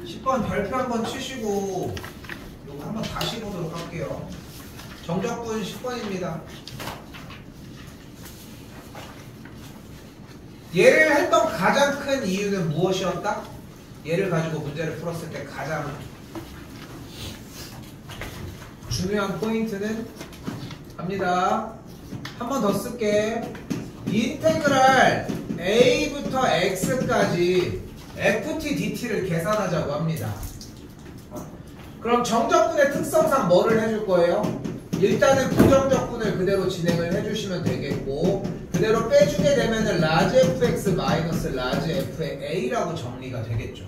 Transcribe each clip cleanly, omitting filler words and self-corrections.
10번 별표 한번 치시고 요거 한번 다시 보도록 할게요. 정적분 10번입니다. 얘를 했던 가장 큰 이유는 무엇이었다? 얘를 가지고 문제를 풀었을 때 가장 중요한 포인트는 갑니다. 한 번 더 쓸게. 인테그랄 a부터 x까지 ft dt를 계산하자고 합니다. 그럼 정적분의 특성상 뭐를 해줄 거예요? 일단은 부정적분을 그대로 진행을 해주시면 되겠고, 그대로 빼주게 되면은 라지 fx 마이너스 라지 f의 a라고 정리가 되겠죠.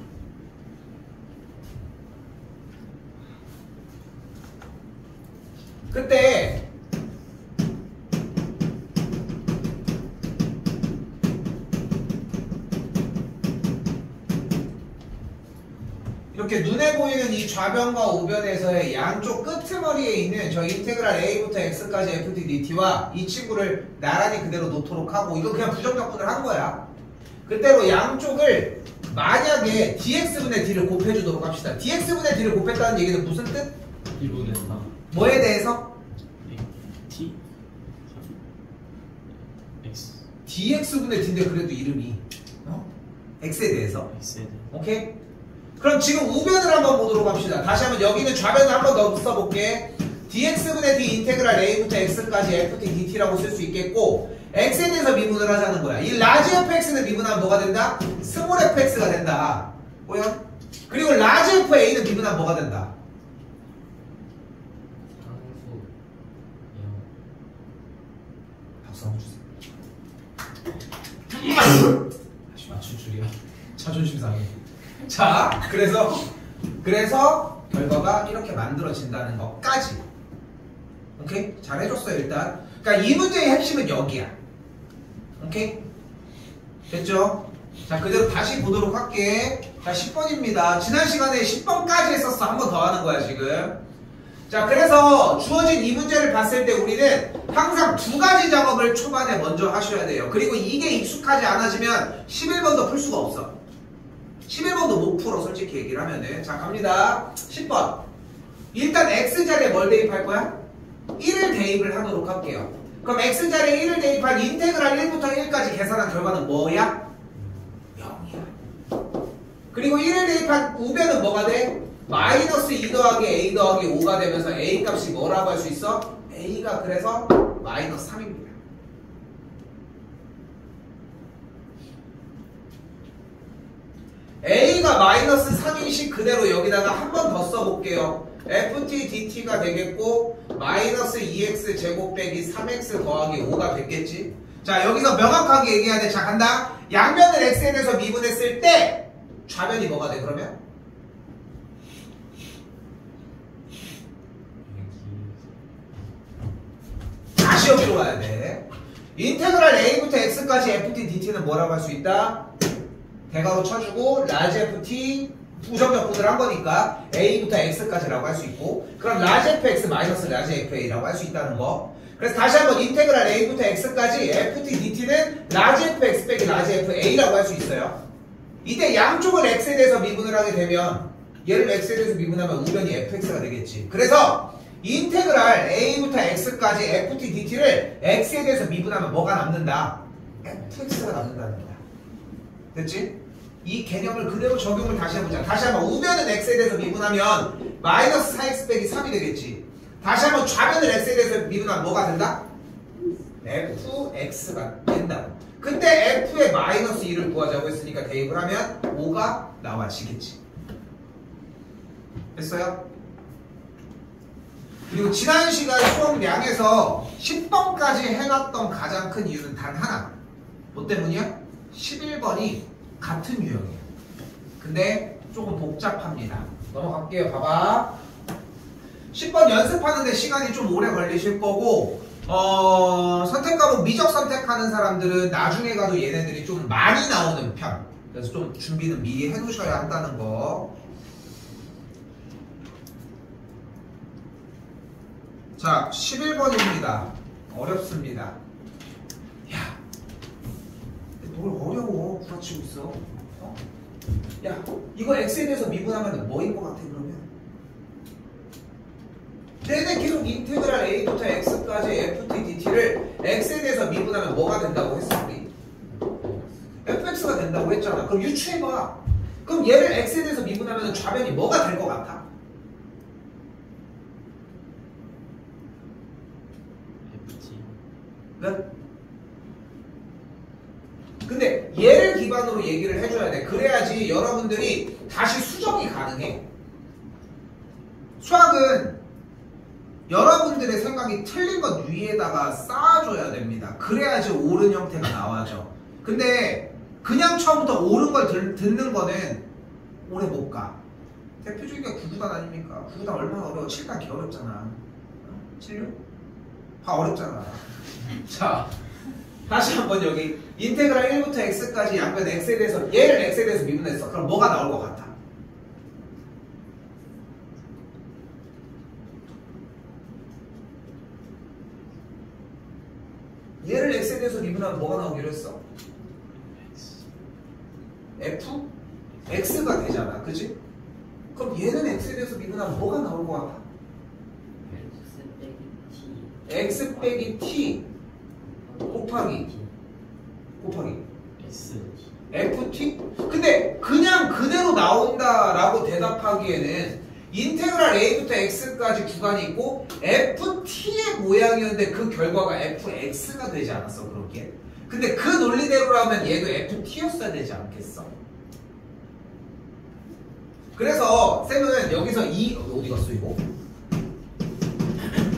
그때 이렇게 눈에 보이는 이 좌변과 우변에서의 양쪽 끄트머리에 있는 저 인테그랄 a부터 x까지 ft dt와 이 친구를 나란히 그대로 놓도록 하고, 이거 그냥 부정적분을 한 거야. 그대로 양쪽을 만약에 dx분의 d를 곱해주도록 합시다. dx분의 d를 곱했다는 얘기는 무슨 뜻? 1분의 4 뭐에 대해서? t x dx분의 d인데 그래도 이름이 x에 대해서. x에 대해. 오케이? 그럼 지금 우변을 한번 보도록 합시다. 다시 한번 여기는 좌변을 한번 더 써볼게. dx분의 d 인테그랄 a부터 x까지 ft dt라고 쓸 수 있겠고, x에 대해서 미분을 하자는 거야. 이 라지 fx는 미분하면 뭐가 된다? 스몰 fx가 된다. 뭐야? 그리고 라지 fa는 미분하면 뭐가 된다? 박수 한번 주세요. 다시 맞출 줄이야. 자존심 상해. 자, 그래서 결과가 이렇게 만들어진다는 것까지. 오케이? 잘 해줬어요, 일단. 그러니까 이 문제의 핵심은 여기야. 오케이? 됐죠? 자, 그대로 다시 보도록 할게. 자, 10번입니다. 지난 시간에 10번까지 했었어. 한 번 더 하는 거야, 지금. 자, 그래서 주어진 이 문제를 봤을 때 우리는 항상 두 가지 작업을 초반에 먼저 하셔야 돼요. 그리고 이게 익숙하지 않아지면 11번도 풀 수가 없어. 11번도 못 풀어, 솔직히 얘기를 하면은. 자, 갑니다. 10번. 일단 x자리에 뭘 대입할 거야? 1을 대입을 하도록 할게요. 그럼 x자리에 1을 대입한 인테그랄 1부터 1까지 계산한 결과는 뭐야? 0이야. 그리고 1을 대입한 우변은 뭐가 돼? 마이너스 2 더하기 a 더하기 5가 되면서 a 값이 뭐라고 할 수 있어? a가 그래서 마이너스 3입니다. a가 마이너스 3인씩 그대로 여기다가 한 번 더 써볼게요. ft dt가 되겠고, 마이너스 2x 제곱 빼기 3x 더하기 5가 됐겠지. 자, 여기서 명확하게 얘기해야 돼. 자, 간다. 양변을 x에 대해서 미분했을 때 좌변이 뭐가 돼, 그러면? 다시 여기로 가야 돼. 인테그랄 a부터 x까지 ft dt는 뭐라고 할 수 있다? 대괄호 쳐주고 라지 ft 부정적분을 한 거니까 a부터 x까지라고 할 수 있고, 그럼 라지 fx 마이너스 라지 fa라고 할 수 있다는 거. 그래서 다시 한번 인테그랄 a부터 x까지 ft dt는 라지 fx 빼기 라지 fa라고 할 수 있어요. 이때 양쪽을 x에 대해서 미분을 하게 되면 얘를 x에 대해서 미분하면 우변이 fx가 되겠지. 그래서 인테그랄 a부터 x까지 ft dt를 x에 대해서 미분하면 뭐가 남는다? fx가 남는다는 거야. 됐지? 이 개념을 그대로 적용을 다시 해보자. 다시 한번 우변은 x에 대해서 미분하면 마이너스 4x 빼기 3이 되겠지. 다시 한번 좌변을 x에 대해서 미분하면 뭐가 된다? fx가 된다. 근데 f의 마이너스 2를 구하자고 했으니까 대입을 하면 5가 나와지겠지. 됐어요? 그리고 지난 시간 수업량에서 10번까지 해놨던 가장 큰 이유는 단 하나. 뭐 때문이야? 11번이 같은 유형이에요. 근데 조금 복잡합니다. 넘어갈게요. 봐봐. 10번 연습하는데 시간이 좀 오래 걸리실 거고, 선택 과목 미적 선택하는 사람들은 나중에 가도 얘네들이 좀 많이 나오는 편. 그래서 좀 준비는 미리 해놓으셔야 한다는 거. 자, 11번입니다. 어렵습니다. 야, 뭘 어려워. 구라치고 있어. 야, 이거 x에 대해서 미분하면 뭐인 것 같아 그러면? 내내 계속 인테그랄 a부터 x까지 ft dt를 x에 대해서 미분하면 뭐가 된다고 했어 우리? fx가 된다고 했잖아. 그럼 유추해봐. 그럼 얘를 x에 대해서 미분하면 좌변이 뭐가 될 것 같아? FT. 네? 근데 얘를 기반으로 얘기를 해줘야 돼. 그래야지 여러분들이 다시 수정이 가능해. 수학은 여러분들의 생각이 틀린 것 위에다가 쌓아줘야 됩니다. 그래야지 옳은 형태가 나와죠. 근데 그냥 처음부터 옳은 걸 듣는 거는 오래 못 가. 대표적인 게 9구단 아닙니까? 9구단 얼마나 어려워. 7단 개 어렵잖아. 76? 다 어렵잖아. 자, 다시 한번 여기 인테그랄 1부터 x까지 양변 x에 대해서 얘를 x에 대해서 미분했어. 그럼 뭐가 나올 것 같아? 얘를 x에 대해서 미분하면 뭐가 나오기로 했어? f? x가 되잖아. 그치? 그럼 얘는 x에 대해서 미분하면 뭐가 나올 것 같아? x 빼기 t 곱하기 S. ft? 근데 그냥 그대로 나온다라고 대답하기에는 인테그랄 a부터 x까지 구간이 있고 ft의 모양이었는데 그 결과가 fx가 되지 않았어 그렇게? 근데 그 논리대로라면 얘도 ft였어야 되지 않겠어? 그래서 쌤은 여기서 어디 갔어 이거?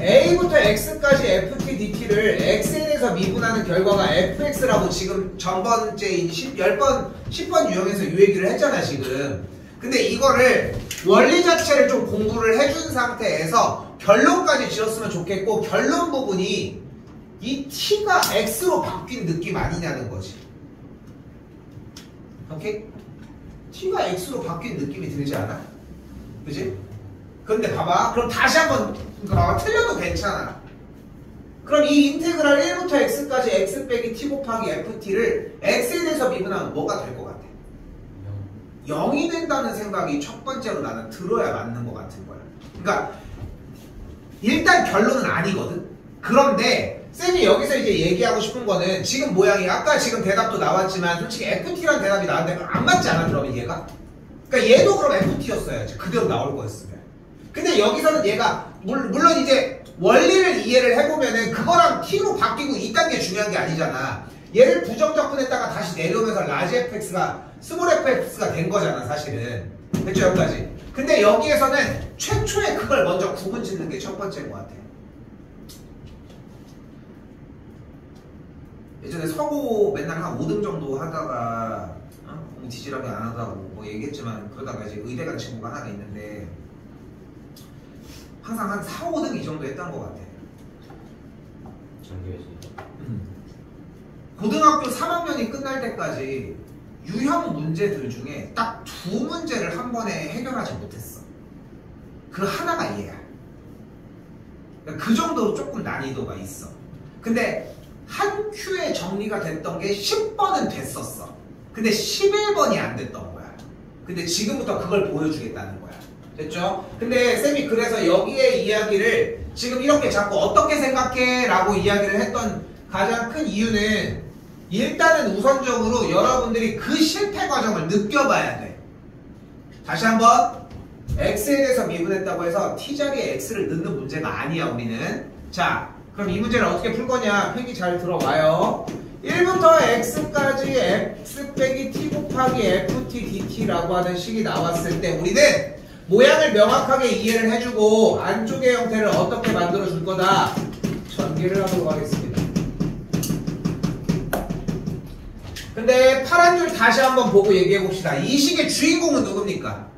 a부터 x까지 ft dt를 x에 대해서 미분하는 결과가 fx라고 지금 전번째 10번 유형에서 이 얘기를 했잖아 지금. 근데 이거를 원리 자체를 좀 공부를 해준 상태에서 결론까지 지었으면 좋겠고, 결론 부분이 이 t가 x로 바뀐 느낌 아니냐는 거지. 오케이? t가 x로 바뀐 느낌이 들지 않아? 그지? 그런데 봐봐. 그럼 다시 한번 봐봐. 틀려도 괜찮아. 그럼 이 인테그랄 1부터 x까지 x 빼기 t 곱하기 ft를 x에 대해서 미분하면 뭐가 될 것 같아? 0이 된다는 생각이 첫 번째로 나는 들어야 맞는 것 같은 거야. 그러니까 일단 결론은 아니거든. 그런데 쌤이 여기서 이제 얘기하고 싶은 거는 지금 모양이 아까 지금 대답도 나왔지만 솔직히 FT라는 대답이 나왔는데 안 맞지 않아 그러면 얘가? 그러니까 얘도 그럼 FT였어야지. 그대로 나올 거였으면. 근데 여기서는 얘가 물론 이제 원리를 이해를 해보면은 그거랑 T로 바뀌고 이딴 게 중요한 게 아니잖아. 얘를 부정적분했다가 다시 내려오면서 라지 fx가 스몰 fx가 된 거잖아 사실은. 됐죠 여기까지? 근데 여기에서는 최초에 그걸 먼저 구분 짓는 게 첫 번째인 것 같아. 예전에 서고 맨날 한 5등 정도 하다가 지질하게 안 하다고 뭐 얘기했지만 그러다가 이제 의대 간 친구가 하나가 있는데 항상 한 4, 5등 이 정도 했던 것 같아. 정규지. 고등학교 3학년이 끝날 때까지 유형 문제들 중에 딱 2문제를 한 번에 해결하지 못했어. 그 하나가 얘야. 그러니까 그 정도로 조금 난이도가 있어. 근데 한 큐에 정리가 됐던 게 10번은 됐었어. 근데 11번이 안 됐던 거야. 근데 지금부터 그걸 보여주겠다는 거야. 됐죠? 근데 쌤이 그래서 여기에 이야기를 지금 이렇게 자꾸 어떻게 생각해? 라고 이야기를 했던 가장 큰 이유는 일단은 우선적으로 여러분들이 그 실패 과정을 느껴봐야 돼. 다시 한번 x에 대해서 미분했다고 해서 t자리에 x를 넣는 문제가 아니야 우리는. 자 그럼 이 문제를 어떻게 풀 거냐? 필기 잘 들어와요. 1부터 x까지 x 빼기 t 곱하기 ft dt라고 하는 식이 나왔을 때 우리는 모양을 명확하게 이해를 해주고 안쪽의 형태를 어떻게 만들어 줄 거다 전개를 하도록 하겠습니다. 근데 파란 줄 다시 한번 보고 얘기해 봅시다. 이 식의 주인공은 누굽니까?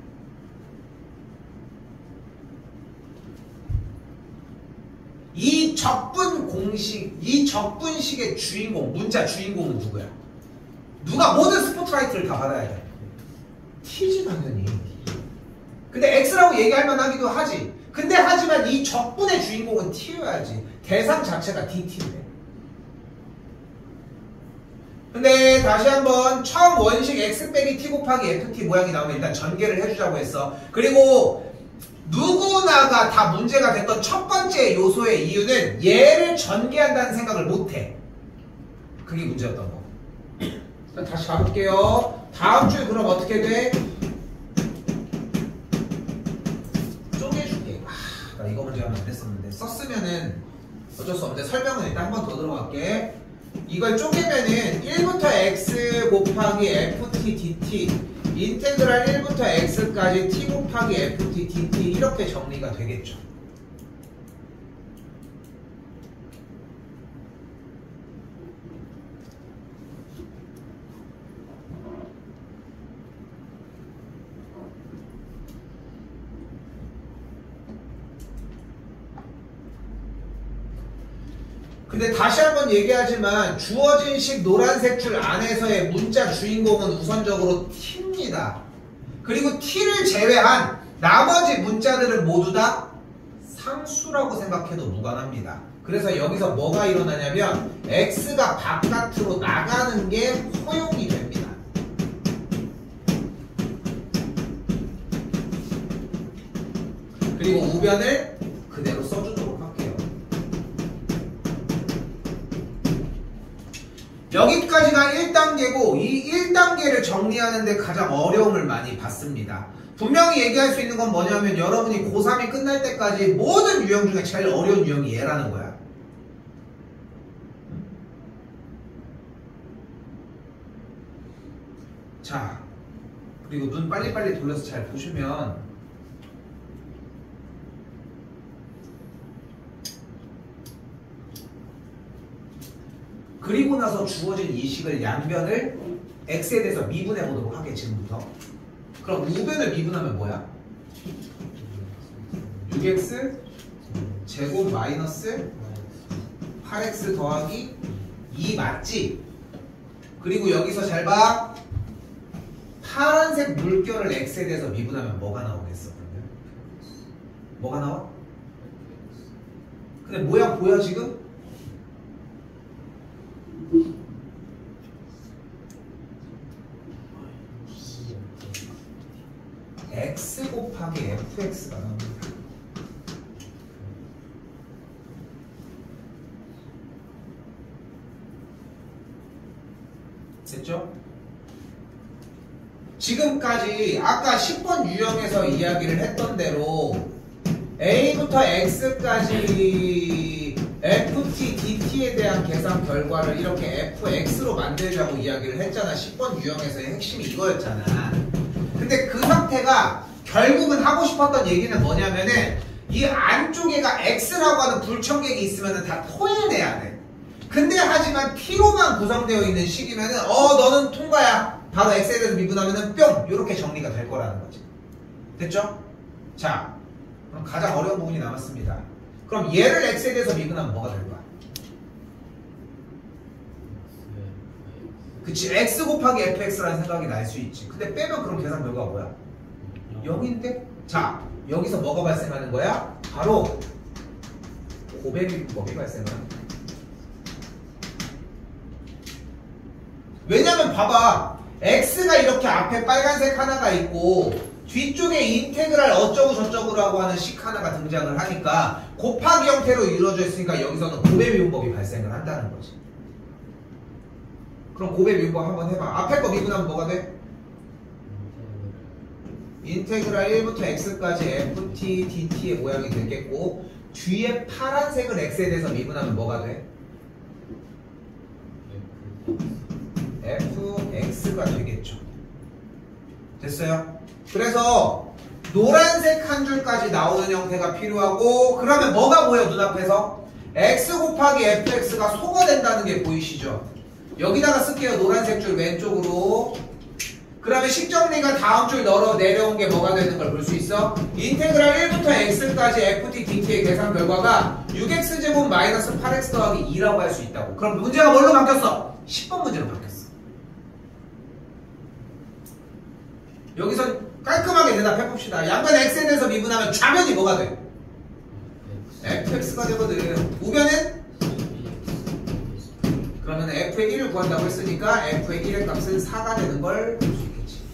이 적분 공식, 이 적분식의 주인공, 문자 주인공은 누구야? 누가 모든 스포트라이트를 다 받아야 돼? T지 당연히. 근데 X라고 얘기할 만하기도 하지. 근데 하지만 이 적분의 주인공은 T여야지. 대상 자체가 DT인데. 근데 다시 한번 처음 원식 x 빼기 t 곱하기 ft 모양이 나오면 일단 전개를 해주자고 했어. 그리고 누구나가 다 문제가 됐던 첫 번째 요소의 이유는 얘를 전개한다는 생각을 못해. 그게 문제였던 거. 다시 가볼게요. 다음 줄 그럼 어떻게 돼? 쪼개줄게. 나 이거 문제 하면 안 됐었는데 썼으면은 어쩔 수 없는데 설명은 일단 한 번 더 들어갈게. 이걸 쪼개면은 1부터 x 곱하기 ft dt 인테그랄 1부터 x까지 t 곱하기 ft dt 이렇게 정리가 되겠죠. 근데 다시 한번 얘기하지만 주어진 식 노란색 줄 안에서의 문자 주인공은 우선적으로 t입니다. 그리고 t를 제외한 나머지 문자들은 모두 다 상수라고 생각해도 무관합니다. 그래서 여기서 뭐가 일어나냐면 x가 바깥으로 나가는 게 허용이 됩니다. 그리고 우변을 그대로 써주도록 할게요. 여기까지가 1단계고 이 1단계를 정리하는 데 가장 어려움을 많이 받습니다. 분명히 얘기할 수 있는 건 뭐냐면 여러분이 고3이 끝날 때까지 모든 유형 중에 제일 어려운 유형이 얘라는 거야. 자, 그리고 눈 빨리빨리 돌려서 잘 보시면 그리고 나서 주어진 이 식을 양변을 x에 대해서 미분해 보도록 하게 지금부터. 그럼 우변을 미분하면 뭐야? 6x 제곱 마이너스 8x 더하기 2 맞지? 그리고 여기서 잘 봐. 파란색 물결을 x에 대해서 미분하면 뭐가 나오겠어? 그러면? 뭐가 나와? 근데 모양 보여 지금? x 곱하기 fx가 나옵니다. 됐죠? 지금까지 아까 10번 유형에서 이야기를 했던 대로 a부터 x까지 ft, dt에 대한 계산 결과를 이렇게 fx로 만들자고 이야기를 했잖아. 10번 유형에서의 핵심이 이거였잖아. 근데 그 상태가 결국은 하고 싶었던 얘기는 뭐냐면은 이 안쪽에가 x라고 하는 불청객이 있으면은 다 토해내야 돼. 근데 하지만 t로만 구성되어 있는 식이면은 너는 통과야. 바로 x에 대해서 미분하면은 뿅! 이렇게 정리가 될 거라는 거지. 됐죠? 자, 그럼 가장 어려운 부분이 남았습니다. 그럼 얘를 x에 대해서 미분하면 뭐가 될 거야? 그치, x 곱하기 fx라는 생각이 날 수 있지. 근데 빼면 그럼 계산 결과가 뭐야? 0인데? 자, 여기서 뭐가 발생하는 거야? 바로 고배비법이 발생하는 거야. 왜냐면 봐봐, x가 이렇게 앞에 빨간색 하나가 있고 뒤쪽에 인테그랄 어쩌고 저쩌고라고 하는 식 하나가 등장을 하니까 곱하기 형태로 이루어져 있으니까 여기서는 고배미분법이 발생을 한다는 거지. 그럼 고배미분법 한번 해봐. 앞에 거 미분하면 뭐가 돼? 인테그랄 1부터 x까지 ft, dt의 모양이 되겠고 뒤에 파란색을 x에 대해서 미분하면 뭐가 돼? fx가 되겠죠. 됐어요? 그래서 노란색 한 줄까지 나오는 형태가 필요하고 그러면 뭐가 보여 눈앞에서? x 곱하기 fx가 소가 된다는 게 보이시죠? 여기다가 쓸게요. 노란색 줄 왼쪽으로. 그러면 식정리가 다음 줄 내려온 게 뭐가 되는 걸 볼 수 있어? 인테그랄 1부터 x까지 ft, dt의 계산 결과가 6x제곱 마이너스 8x 더하기 2라고 할 수 있다고. 그럼 문제가 뭘로 바뀌었어? 10번 문제로 바뀌었어. 여기서 깔끔하게 대답해봅시다. 양변 x에 대해서 미분하면 좌변이 뭐가 돼? fx가 되거든. 우변은? 그러면 f의 1을 구한다고 했으니까 f의 1의 값은 4가 되는 걸 볼 수 있겠지.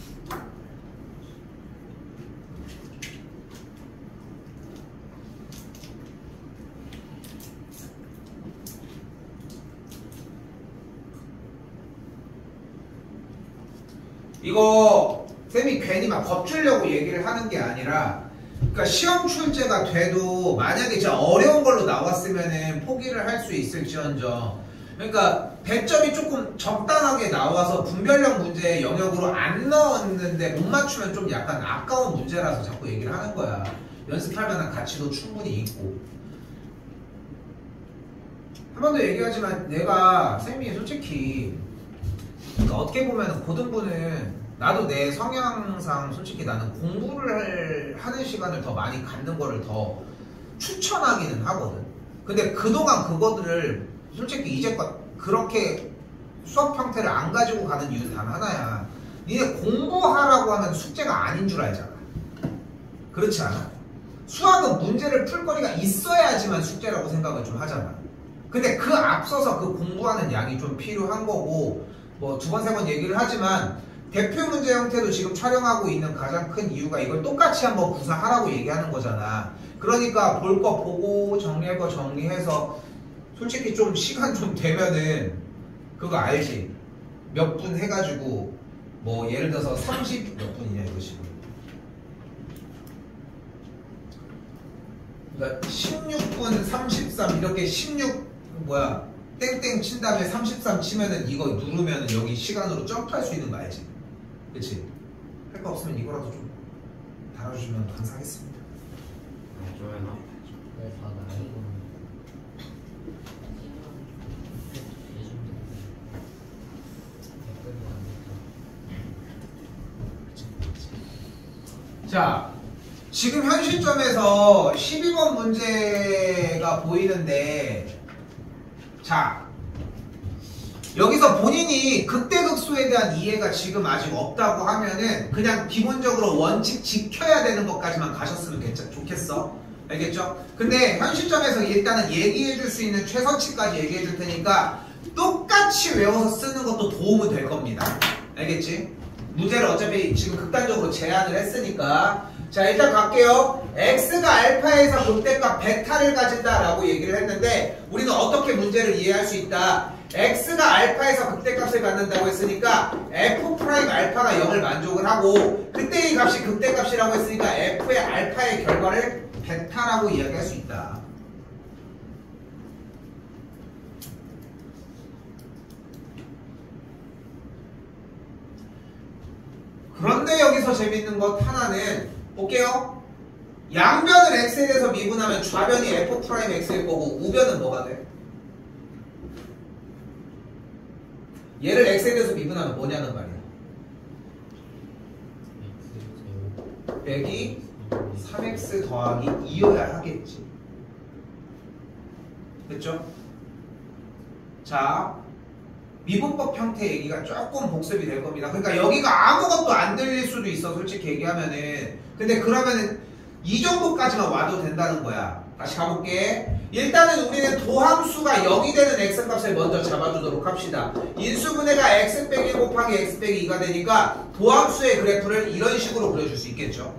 이거 쌤이 괜히 막 겁주려고 얘기를 하는 게 아니라, 그러니까 시험 출제가 돼도 만약에 진짜 어려운 걸로 나왔으면은 포기를 할 수 있을지언정, 그러니까 배점이 조금 적당하게 나와서 분별력 문제 영역으로 안 넣었는데 못 맞추면 좀 약간 아까운 문제라서 자꾸 얘기를 하는 거야. 연습할 만한 가치도 충분히 있고. 한 번 더 얘기하지만 내가 쌤이 솔직히, 그러니까 어떻게 보면 고등부는 나도 내 성향상 솔직히 나는 공부를 하는 시간을 더 많이 갖는 거를 더 추천하기는 하거든. 근데 그동안 그거들을 솔직히 이제껏 그렇게 수업 형태를 안 가지고 가는 이유는 단 하나야. 니네 공부하라고 하면 숙제가 아닌 줄 알잖아. 그렇지 않아? 수학은 문제를 풀 거리가 있어야지만 숙제라고 생각을 좀 하잖아. 근데 그 앞서서 그 공부하는 양이 좀 필요한 거고, 뭐 두 번, 세 번 얘기를 하지만 대표 문제 형태도 지금 촬영하고 있는 가장 큰 이유가 이걸 똑같이 한번 구사하라고 얘기하는 거잖아. 그러니까 볼 거 보고 정리할 거 정리해서 솔직히 좀 시간 좀 되면은 그거 알지? 몇 분 해가지고 뭐 예를 들어서 30 몇 분이냐 이거 지금. 그러니까 16분 33 이렇게 16 뭐야 땡땡 친 다음에 33 치면은 이거 누르면은 여기 시간으로 점프할 수 있는 거 알지? 그치? 할 거 없으면 이거라도 좀 달아주시면 감사하겠습니다. 좋아요. 왜 다 나이고 자, 지금 현 시점에서 12번 문제가 보이는데, 자, 여기서 본인이 극대극소에 대한 이해가 지금 아직 없다고 하면은 그냥 기본적으로 원칙 지켜야 되는 것까지만 가셨으면 좋겠어. 알겠죠? 근데 현 시점에서 일단은 얘기해 줄 수 있는 최선치까지 얘기해 줄 테니까 똑같이 외워서 쓰는 것도 도움은 될 겁니다. 알겠지? 문제를 어차피 지금 극단적으로 제한을 했으니까. 자, 일단 갈게요. x가 알파에서 극대값 베타를 가진다라고 얘기를 했는데 우리는 어떻게 문제를 이해할 수 있다? x가 알파에서 극대값을 갖는다고 했으니까 f 프라임 알파가 0을 만족을 하고, 그때 이 값이 극대값이라고 했으니까 f의 알파의 결과를 베타라고 이야기할 수 있다. 그런데 여기서 재밌는 것 하나는 볼게요. 양변을 x에 대해서 미분하면 좌변이 f 프라임 x일 거고 우변은 뭐가 돼? 얘를 x에 대해서 미분하면 뭐냐는 말이야. 빼기 3x 더하기 2여야 하겠지. 됐죠? 자, 미분법 형태 얘기가 조금 복습이 될 겁니다. 그러니까 여기가 아무것도 안 들릴 수도 있어, 솔직히 얘기하면은. 근데 그러면은 이 정도까지만 와도 된다는 거야. 다시 가볼게. 일단은 우리는 도함수가 0이 되는 x값을 먼저 잡아주도록 합시다. 인수분해가 x 빼기 1 곱하기 x 빼기 2가 되니까 도함수의 그래프를 이런 식으로 그려줄 수 있겠죠.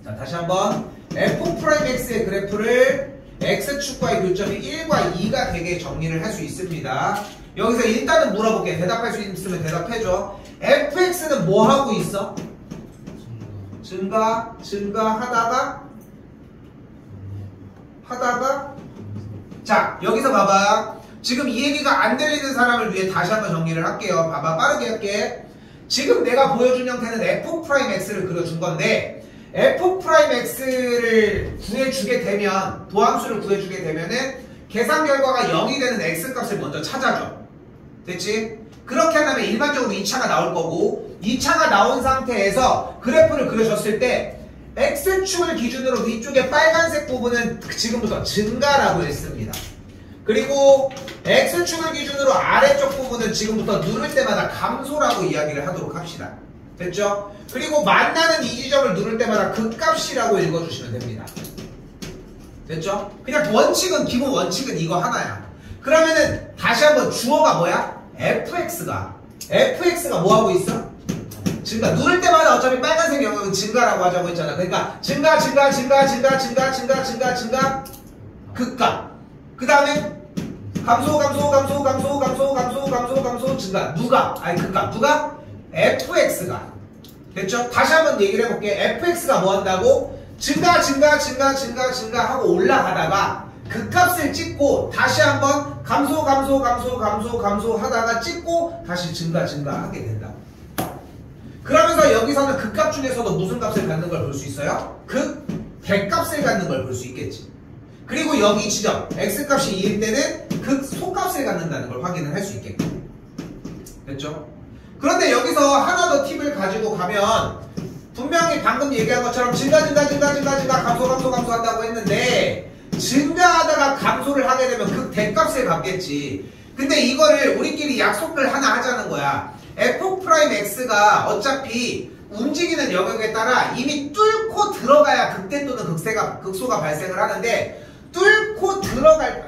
자, 다시 한번 f'x의 그래프를 x축과의 교점이 1과 2가 되게 정리를 할 수 있습니다. 여기서 일단은 물어볼게. 대답할 수 있으면 대답해줘. fx는 뭐 하고 있어? 증가하다가 자, 여기서 봐봐. 지금 이 얘기가 안 들리는 사람을 위해 다시 한번 정리를 할게요. 봐봐, 빠르게 할게. 지금 내가 보여준 형태는 f'x를 그려준 건데, f'x를 구해주게 되면, 도함수를 구해주게 되면은 계산 결과가 0이 되는 x값을 먼저 찾아줘. 됐지? 그렇게 한다면 일반적으로 2차가 나올 거고, 2차가 나온 상태에서 그래프를 그려줬을 때 x축을 기준으로 위쪽에 빨간색 부분은 지금부터 증가라고 했습니다. 그리고 x축을 기준으로 아래쪽 부분은 지금부터 누를 때마다 감소라고 이야기를 하도록 합시다. 됐죠? 그리고 만나는 이 지점을 누를 때마다 극값이라고 읽어주시면 됩니다. 됐죠? 그냥 원칙은, 기본 원칙은 이거 하나야. 그러면은 다시 한번 주어가 뭐야? fx가 뭐하고 있어? 증가. 누를 때마다 어차피 빨간색 영역은 증가라고 하자고 했잖아. 그러니까 증가 극값. 그 다음에 감소 증가. 누가? fx가. 됐죠? 다시 한번 얘기를 해볼게. fx가 뭐 한다고? 증가 하고 올라가다가 극값을 찍고 다시 한번 감소 하다가 찍고 다시 증가 하게 된다. 그러면서 여기서는 극값 중에서도 무슨 값을 갖는 걸 볼 수 있어요? 대값을 갖는 걸 볼 수 있겠지. 그리고 여기 지점 x값이 2일 때는 극소값을 갖는다는 걸 확인을 할 수 있겠고. 됐죠? 그런데 여기서 하나 더 팁을 가지고 가면 분명히 방금 얘기한 것처럼 증가 감소 한다고 했는데 증가하다가 감소를 하게 되면 극대값을 갖겠지. 근데 이거를 우리끼리 약속을 하나 하자는 거야. f'x가 어차피 움직이는 영역에 따라 이미 뚫고 들어가야 극대 또는 극소가 발생을 하는데 뚫고 들어가게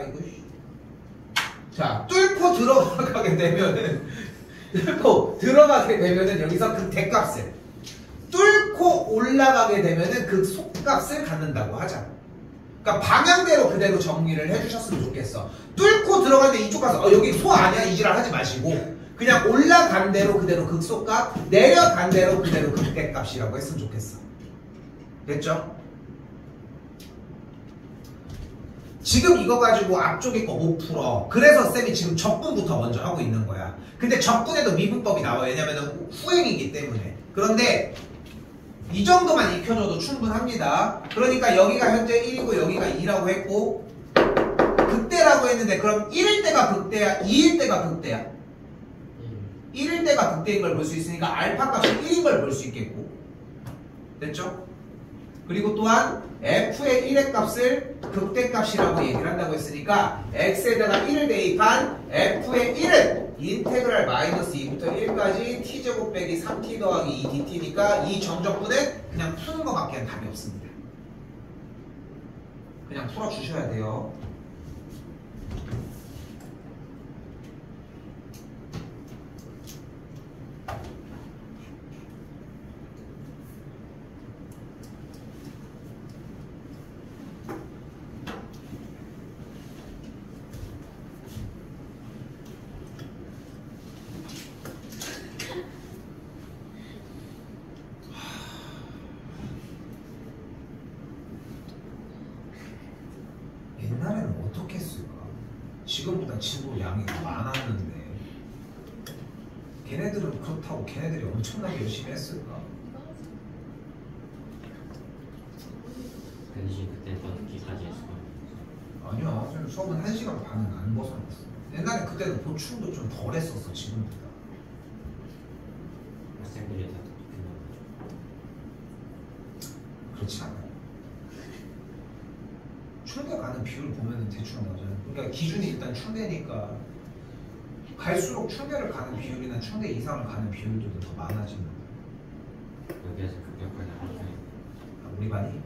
되면은 여기서 극대값을 뚫고 올라가게 되면은 극소값을 갖는다고 하자. 그러니까 방향대로 그대로 정리를 해주셨으면 좋겠어. 뚫고 들어가는데 이쪽 가서 여기 소 아니야? 이지랄 하지 마시고 그냥 올라간 대로 그대로 극소값, 내려간 대로 그대로 극대값이라고 했으면 좋겠어. 됐죠? 지금 이거 가지고 앞쪽에 거 못 풀어. 그래서 쌤이 지금 적분부터 먼저 하고 있는 거야. 근데 적분에도 미분법이 나와요. 왜냐면 후행이기 때문에. 그런데 이 정도만 익혀줘도 충분합니다. 그러니까 여기가 현재 1이고 여기가 2라고 했고 극대라고 했는데 그럼 1일 때가 극대야? 2일 때가 극대야? 1일 때가 극대인 걸 볼 수 있으니까 알파 값이 1인 걸 볼 수 있겠고. 됐죠? 그리고 또한 f의 1의 값을 극대값이라고 얘기를 한다고 했으니까 x에다가 1을 대입한 f의 1은 인테그랄 마이너스 2부터 1까지 t제곱 빼기 3t 더하기 2dt니까 이 정적분은 그냥 푸는 것밖에 답이 없습니다. 그냥 풀어주셔야 돼요. 옛날에는 어떻게 했을까? 지금보다 친구 양이 더 많았는데 걔네들은 그렇다고 걔네들이 엄청나게 열심히 했을까? 근데 그때 더 늦게까지 했어. 아니야, 수업은 1시간 반은 안 벗어났어. 옛날에 그때는 보충도 좀 덜 했었어. 지금보다. 학생들이 다 그렇지 않아요. 충대 가는 비율 보면은 대충 나오잖아요. 그러니까 기준이 일단 충대니까 갈수록 충대를 가는 비율이나 충대 이상을 가는 비율도 더 많아지는 거야. 여기에서 급격하게 나오네. 우리 반이?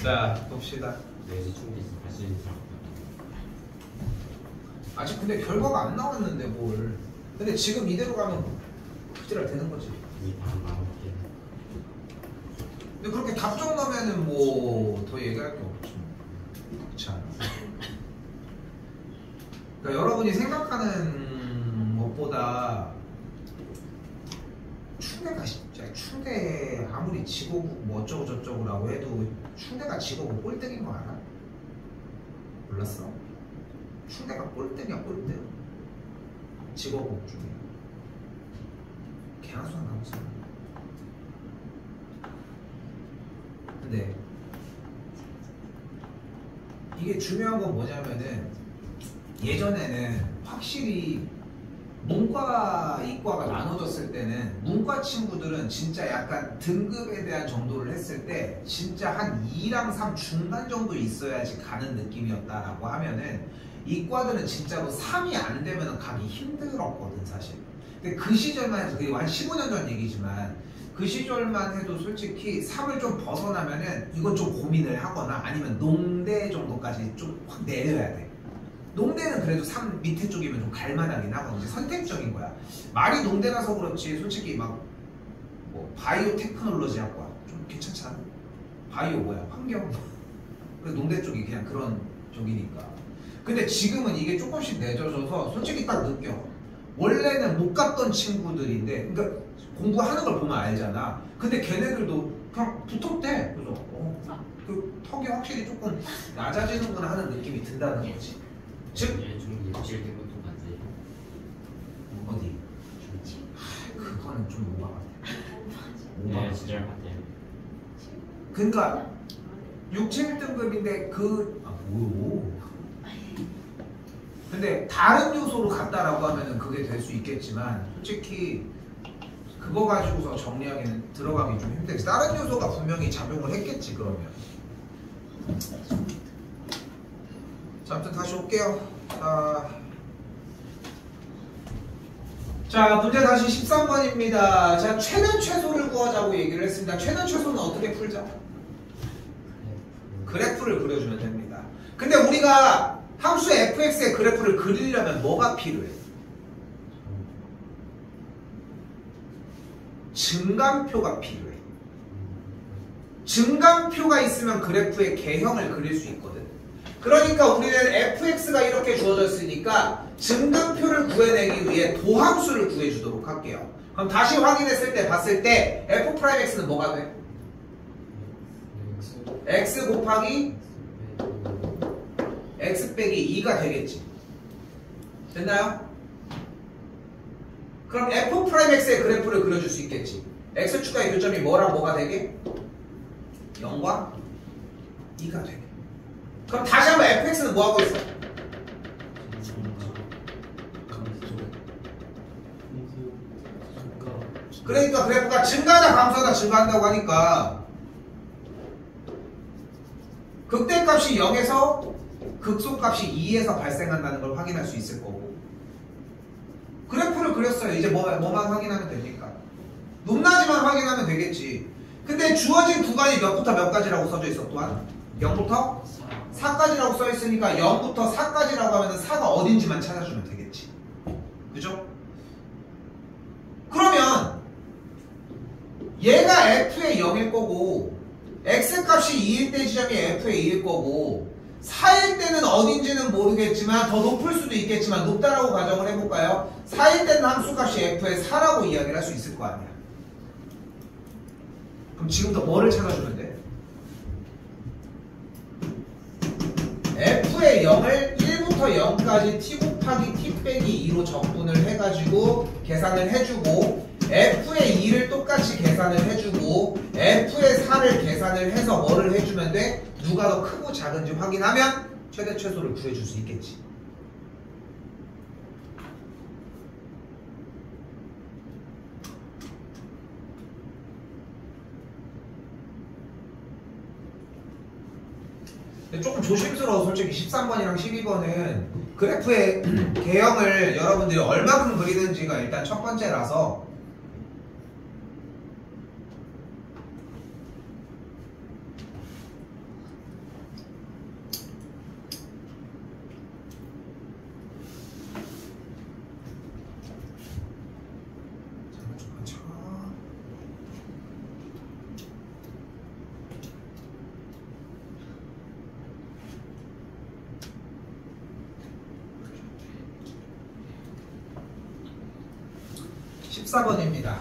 자, 봅시다. 여기서 충분히 갈수 있는 사람. 아직 근데 결과가 안 나왔는데 뭘. 근데 지금 이대로 가면 그지랄 되는 거지. 이 바람 나올게. 근데 그렇게 답정 나면은 뭐 더 얘기할 게 없지. 그렇지 않아? 그러니까 여러분이 생각하는 것보다 충대가 진짜 충대 아무리 지고부 뭐 어쩌고 저쩌고라고 해도 충대가 지고부 꼴등인 거 알아? 몰랐어? 충대가 꼴등이야 꼴등. 지고부 중에 개나 소나 나오잖아. 근데 이게 중요한 건 뭐냐면은 예전에는 확실히 문과, 이과가 나눠졌을 때는 문과 친구들은 진짜 약간 등급에 대한 정도를 했을 때 진짜 한 2랑 3 중간 정도 있어야지 가는 느낌이었다라고 하면은 이과들은 진짜로 3이 안 되면 가기 힘들었거든 사실. 근데 그 시절만 해서 그게 한 15년 전 얘기지만 그 시절만 해도 솔직히 3을 좀 벗어나면은 이건 좀 고민을 하거나 아니면 농대 정도까지 좀 확 내려야 돼. 농대는 그래도 3 밑에 쪽이면 좀 갈만하긴 하거든요. 선택적인 거야. 말이 농대라서 그렇지 솔직히 막 뭐 바이오 테크놀로지 학과 좀 괜찮잖아. 바이오 뭐야? 환경. 그래서 농대 쪽이 그냥 그런 쪽이니까. 근데 지금은 이게 조금씩 내져져서 솔직히 딱 느껴. 원래는 못 갔던 친구들인데 그러니까 공부하는 걸 보면 알잖아. 근데 걔네들도 그냥 붙었대. 그래서 그 턱이 확실히 조금 낮아지는구나 하는 느낌이 든다는 거지. 즉 중기 7등 것도 반지. 어디? 그거는 좀 오바 같아. 네, 진짜 같아요. 그러니까 6, 7등급인데 뭐. 근데 다른 요소로 갔다라고 하면은 그게 될 수 있겠지만 솔직히 그거 가지고서 정리하기는 들어가기 좀 힘들지. 다른 요소가 분명히 작용을 했겠지 그러면. 자, 아무튼 다시 올게요. 자, 문제 다시 13번입니다. 자, 최대 최소를 구하자고 얘기를 했습니다. 최대 최소는 어떻게 풀자? 그래프를 그려주면 됩니다. 근데 우리가 함수 fx의 그래프를 그리려면 뭐가 필요해? 증감표가 필요해. 증감표가 있으면 그래프의 개형을 그릴 수 있거든. 그러니까 우리는 fx가 이렇게 주어져 있으니까 증감표를 구해내기 위해 도함수를 구해주도록 할게요. 그럼 다시 확인했을 때 봤을 때 f'x는 뭐가 돼? x 곱하기 x 빼기 2가 되겠지. 됐나요? 그럼 f'x의 그래프를 그려줄 수 있겠지. x축과의 교점이 뭐랑 뭐가 되게? 0과 2가 되게. 그럼 다시 한번 fx는 뭐하고 있어? 그러니까 그래프가 증가하다 감소하다 증가한다고 하니까 극대값이 0에서 극소값이 2에서 발생한다는 걸 확인할 수 있을 거고. 그래프를 그렸어요. 이제 뭐만 확인하면 됩니까? 높낮이만 확인하면 되겠지. 근데 주어진 구간이 몇부터 몇까지라고 써져 있어 또한? 0부터 4까지라고 써 있으니까 0부터 4까지라고 하면 4가 어딘지만 찾아주면 되겠지. 그죠? 그러면 얘가 f의 0일 거고 x값이 2일 때 지점이 f의 2일 거고 4일 때는 어딘지는 모르겠지만 더 높을 수도 있겠지만 높다라고 가정을 해볼까요? 4일 때는 함수값이 f의 4라고 이야기를 할 수 있을 거 아니야. 그럼 지금부터 뭐를 찾아주면 돼? f의 0을 1부터 0까지 t 곱하기 t 빼기 2로 적분을 해가지고 계산을 해주고 f의 2를 똑같이 계산을 해주고 f의 4를 계산을 해서 뭐를 해주면 돼? 누가 더 크고 작은지 확인하면 최대 최소를 구해줄 수 있겠지. 조금 조심스러워. 솔직히 13번이랑 12번은 그래프의 개형을 여러분들이 얼마큼 그리는지가 일단 첫 번째라서 (14번입니다)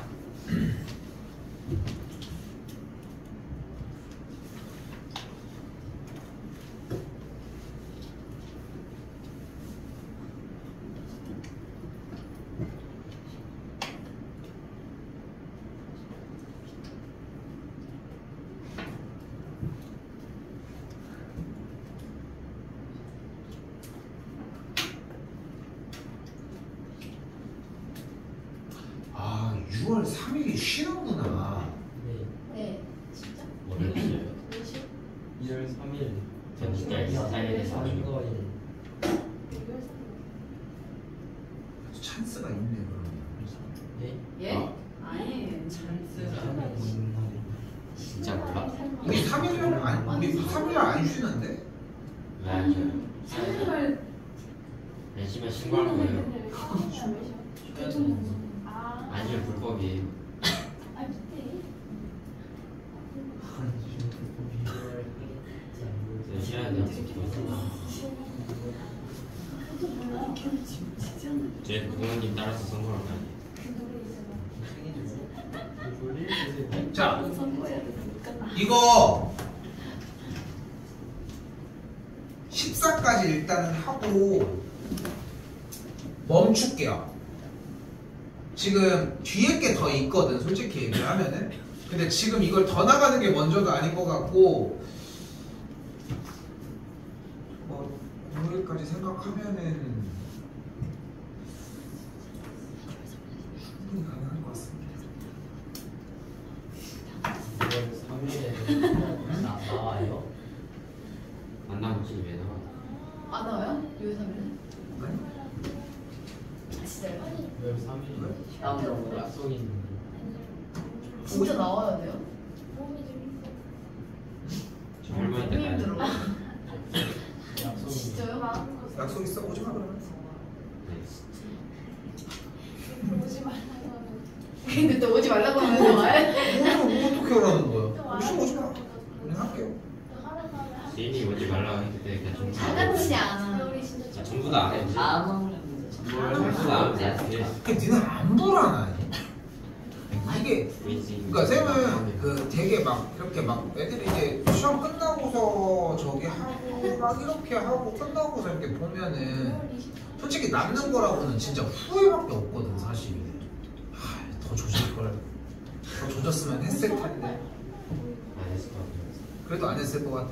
아, 6월 3일이 쉬는구나. 네, 진짜? 모르겠어요. 2월 3일 전 진짜 스타일에서 하는 거일. 찬스가 있네 그러면. 네? 예? 아니, 찬스. 3일 안 쉬는데? 왜 안 쉬어요? 생일을 열심히 신고할 거예요. 아, 안 쉬면 불법이에요. 아, 그때 쉬어야 돼요. 제 부모님 따라서 선거를 가야 돼요. 자, 선거해야 되니까. 이거 14까지 일단은 하고 멈출게요. 지금 뒤에 게 더 있거든, 솔직히 얘기하면은. 근데 지금 이걸 더 나가는 게 먼저도 아닌 것 같고, 뭐 공일까지 생각하면은 충분히 가능할 것 같습니다. 3일에 나와요? 안 나오지 왜 나와? 안 나와요? 요새 3일은? 아니? 아, 진짜요? 왜 3일에? 다음으로 약속이 있는데. 진짜 나와야 돼요? 저 할머니 때 가야 돼. 힘들어. 약속이 진짜요? 약속 있어? 오지 마 그러면. 근데 또 오지 말라고 하면 와요? 어떻게 하라는 거야? 오지 오지 마. 그냥 할게요. 지인이 오지 말라고 했을 때 그냥 전부 다 같이 안 와. 전부 다 안 했지. 전부 다 안 했지. 그 니는 안 불안하니? 이게 그러니까 쌤은 그 되게 막 이렇게 막 애들이 이제 시험 끝나고서 저기 하고 막 이렇게 하고 끝나고서 이렇게 보면은 솔직히 남는 거라고는 진짜 후회밖에 없거든 사실. 더 조질 걸. 더 조졌으면 했을 텐데. 안 했을 것 같아요. 그래도 안 했을 것 같아.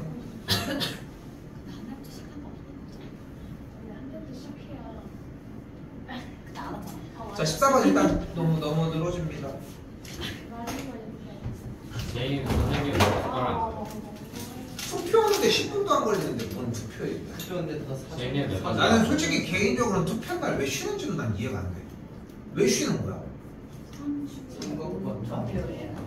자 14번 일단 너무 늘어집니다. 제일 선생님 숟가락. 투표하는데 10분도 안 걸리는데 뭔 투표예요? 학교인데 다 제일 몇 나는 솔직히 개인적으로는 투표 날 왜 쉬는지도 난 이해가 안 돼. 왜 쉬는 거야?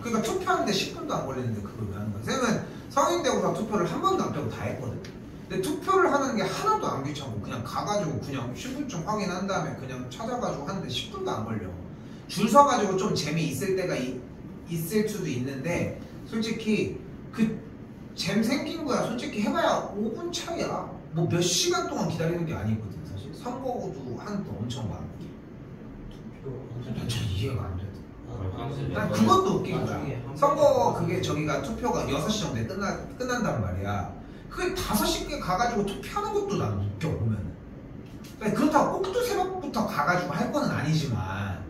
그러니까 투표하는데 10분도 안 걸리는데 그걸 왜 하는 거야? 쌤은 성인 되고서 투표를 한 번도 안 빼고 다 했거든. 근데 투표를 하는 게 하나도 안 귀찮고 그냥 가가지고 그냥 신분증 확인한 다음에 그냥 찾아가지고 하는데 10분도 안 걸려. 줄 서가지고 좀 재미있을 때가 있을 수도 있는데 솔직히 그 잼 생긴 거야. 솔직히 해봐야 5분 차이야. 뭐 몇 시간 동안 기다리는 게 아니거든 사실. 선거도 하는데 엄청 많고. 난 전 이해가 안 돼. 난 그것도 웃긴 거야. 선거 그게 저기가 투표가 6시 정도에 끝난단 말이야. 그게 5시께 가가지고 투표하는 것도 난 웃겨 보면은. 그러니까 그렇다고 꼭두 새벽부터 가가지고 할 거는 아니지만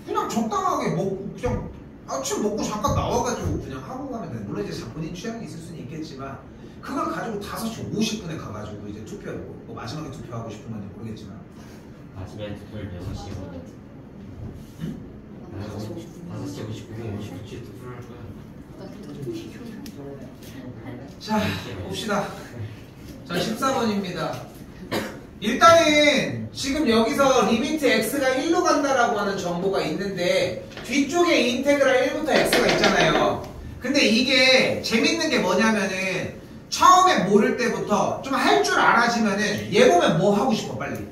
그냥 적당하게 뭐 그냥 아침 먹고 잠깐 나와가지고 그냥 하고 가면 돼. 물론 이제 본인 취향이 있을 수는 있겠지만 그걸 가지고 5시 50분에 가가지고 이제 투표하고 뭐 마지막에 투표하고 싶은 건지 모르겠지만 아침에 투표를 6시에 오거든. 5시 59분 59초에 투표를 할 거야. 자 봅시다. 자 14번입니다. 일단은 지금 여기서 리미트 x가 1로 간다라고 하는 정보가 있는데 뒤쪽에 인테그랄 1부터 x가 있잖아요. 근데 이게 재밌는 게 뭐냐면은 처음에 모를 때부터 좀 할 줄 알아지면은 얘 보면 뭐 하고 싶어 빨리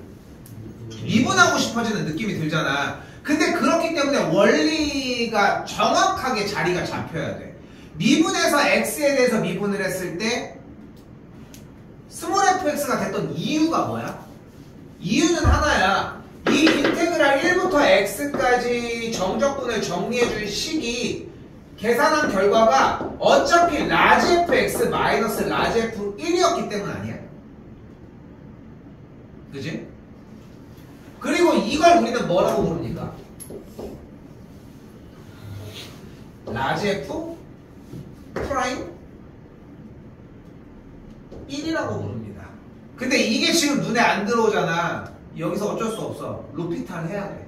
미분하고 싶어지는 느낌이 들잖아. 근데 그렇기 때문에 원리가 정확하게 자리가 잡혀야 돼. 미분해서 x에 대해서 미분을 했을 때 스몰 fx가 됐던 이유가 뭐야? 이유는 하나야. 이 인테그랄 1부터 x까지 정적분을 정리해준 식이 계산한 결과가 어차피 라지 fx 마이너스 라지 f1이었기 때문 아니야? 그지? 그리고 이걸 우리는 뭐라고 부릅니까? 라지 f 프라임 1이라고 부릅니다. 근데 이게 지금 눈에 안 들어오잖아. 여기서 어쩔 수 없어. 루피탈 해야 돼.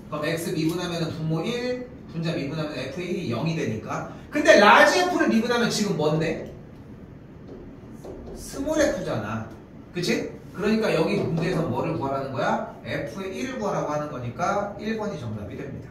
그럼 x 미분하면 분모 1, 분자 미분하면 f1이 0이 되니까. 근데 라지 f를 미분하면 지금 뭔데? 스몰 f잖아. 그치? 그러니까 여기 문제에서 뭐를 구하라는 거야? f의 1을 구하라고 하는 거니까 1번이 정답이 됩니다.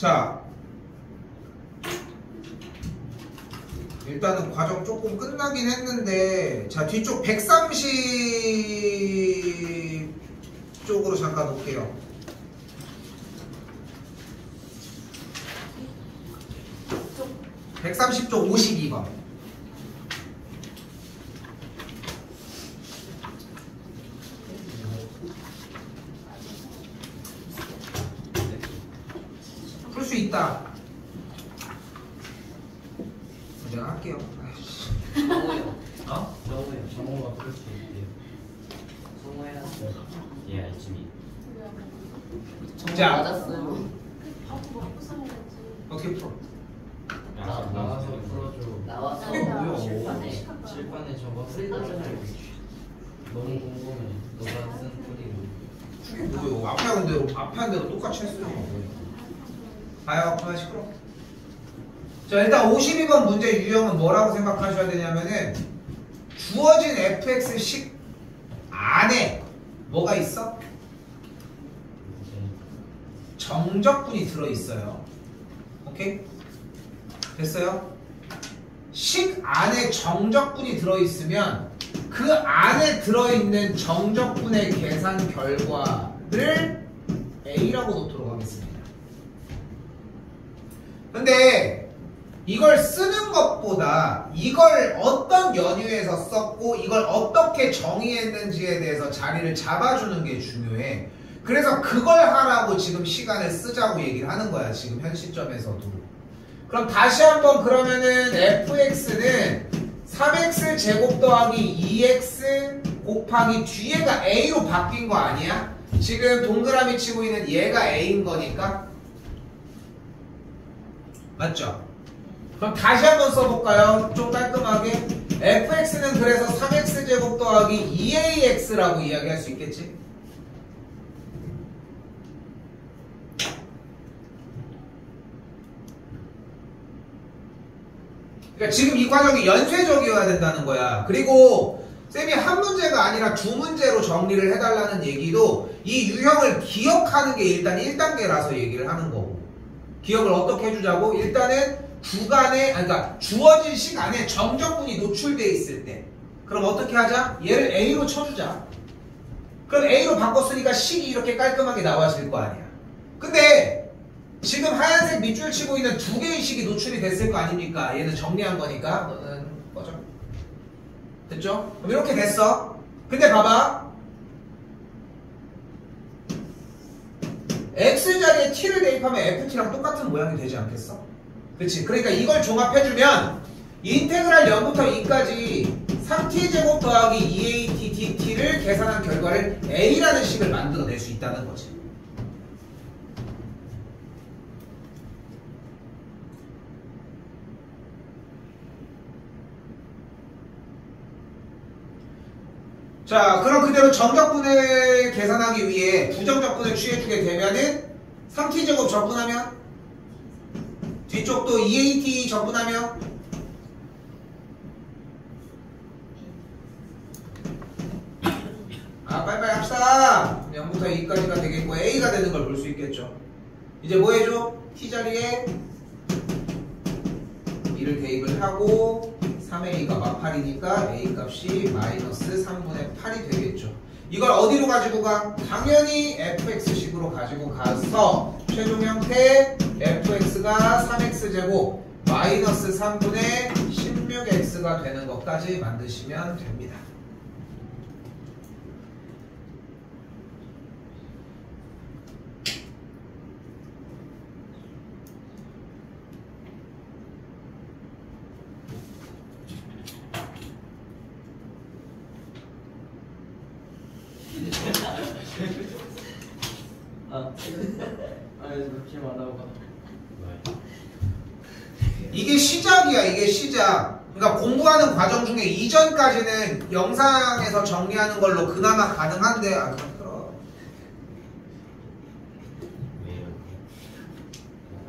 자, 일단은 과정 조금 끝나긴 했는데, 자, 뒤쪽 130 쪽으로 잠깐 올게요. 쪽 130쪽 52번. 풀 수 있다. 내가 할게요. 아이씨. 성우요. 어? 정우요. 정우가 그럴 수 있대요. 성우해놨어요. 예, 알지. 자. 맞았어요. 어떻게 풀어? 나와서 풀어줘. 나와서 그게 뭐야? 칠판에 칠판에 적어. 프리더잖아요. 너무 궁금해. 너가 쓴 풀이로. 그게 뭐예요? 앞에 한 대로 똑같이 했으면 뭐예요? 봐요, 그만 시끄러. 자, 일단 52번 문제 유형은 뭐라고 생각하셔야 되냐면은 주어진 fx식 안에 뭐가 있어? 정적분이 들어있어요. 오케이? 됐어요? 식 안에 정적분이 들어있으면 그 안에 들어있는 정적분의 계산 결과를 A라고 놓도록 하겠습니다. 근데 이걸 쓰는 것보다 이걸 어떤 연유에서 썼고 이걸 어떻게 정의했는지에 대해서 자리를 잡아주는 게 중요해. 그래서 그걸 하라고 지금 시간을 쓰자고 얘기를 하는 거야, 지금 현 시점에서도. 그럼 다시 한번 그러면은 fx는 3x 제곱 더하기 2x 곱하기 뒤에가 a로 바뀐 거 아니야? 지금 동그라미 치고 있는 얘가 a인 거니까. 맞죠? 그럼 다시 한번 써볼까요? 좀 깔끔하게. fx는 그래서 3x 제곱 더하기 2ax라고 이야기할 수 있겠지? 그러니까 지금 이 과정이 연쇄적이어야 된다는 거야. 그리고 쌤이 한 문제가 아니라 두 문제로 정리를 해달라는 얘기도 이 유형을 기억하는 게 일단 1단계라서 얘기를 하는 거고. 기억을 어떻게 해주자고? 일단은 주간에, 그러니까 주어진 시간에 정적분이 노출돼 있을 때. 그럼 어떻게 하자? 얘를 A로 쳐주자. 그럼 A로 바꿨으니까 식이 이렇게 깔끔하게 나와질 거 아니야. 근데 지금 하얀색 밑줄 치고 있는 두 개의 식이 노출이 됐을 거 아닙니까? 얘는 정리한 거니까 너는 꺼져. 됐죠? 그럼 이렇게 됐어. 근데 봐봐. X자리에 T를 대입하면 FT랑 똑같은 모양이 되지 않겠어? 그치? 그러니까 이걸 종합해주면 인테그랄 0부터 2까지 3t제곱 더하기 2at dt를 계산한 결과를 A라는 식을 만들어낼 수 있다는 거지. 자, 그럼 그대로 정적분을 계산하기 위해 부정적분을 취해주게 되면은 3t제곱 적분하면 뒤쪽도 2at 적분하면 빨리빨리 합시다. 0부터 2까지가 되겠고 A가 되는 걸 볼 수 있겠죠. 이제 뭐 해줘? T자리에 2를 대입을 하고 3A가 마팔이니까 A 값이 마이너스 3분의 8이 되겠죠. 이걸 어디로 가지고 가? 당연히 fx식으로 가지고 가서 최종 형태 fx가 3x제곱 마이너스 3분의 16x가 되는 것까지 만드시면 됩니다. 그렇게 말하고 가. 이게 시작이야. 이게 시작. 그러니까 공부하는 과정 중에 이전까지는 영상에서 정리하는 걸로 그나마 가능한데 그럼 왜요?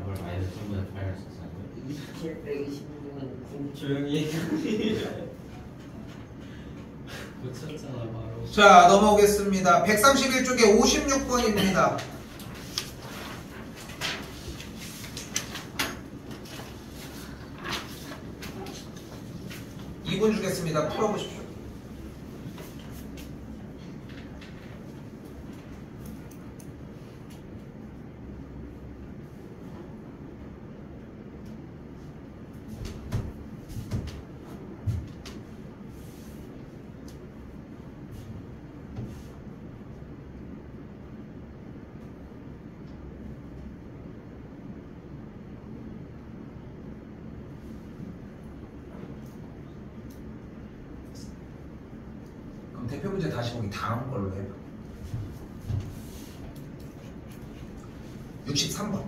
이걸 마이너스 3분의 8을 썼어요. 27 빼기 16은 조용히 해. 고쳤잖아 바로. 자, 넘어오겠습니다. 131쪽에 56번입니다. 2분 주겠습니다. 풀어보십시오. 대표 문제 다시 보기 다음 걸로 해봐. 63번.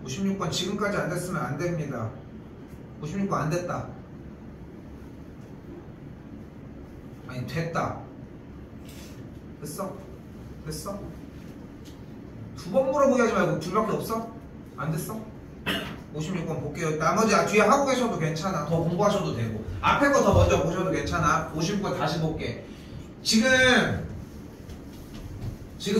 (56번) 지금까지 안 됐으면 안 됩니다. 56번 안 됐다. 아니 됐다. 됐어? 됐어? 두 번 물어보게 하지 말고 둘밖에 없어? 안 됐어? 56번 볼게요. 나머지 뒤에 하고 계셔도 괜찮아. 더 공부하셔도 되고 앞에 거 더 먼저 보셔도 괜찮아. 56번 다시 볼게. 지금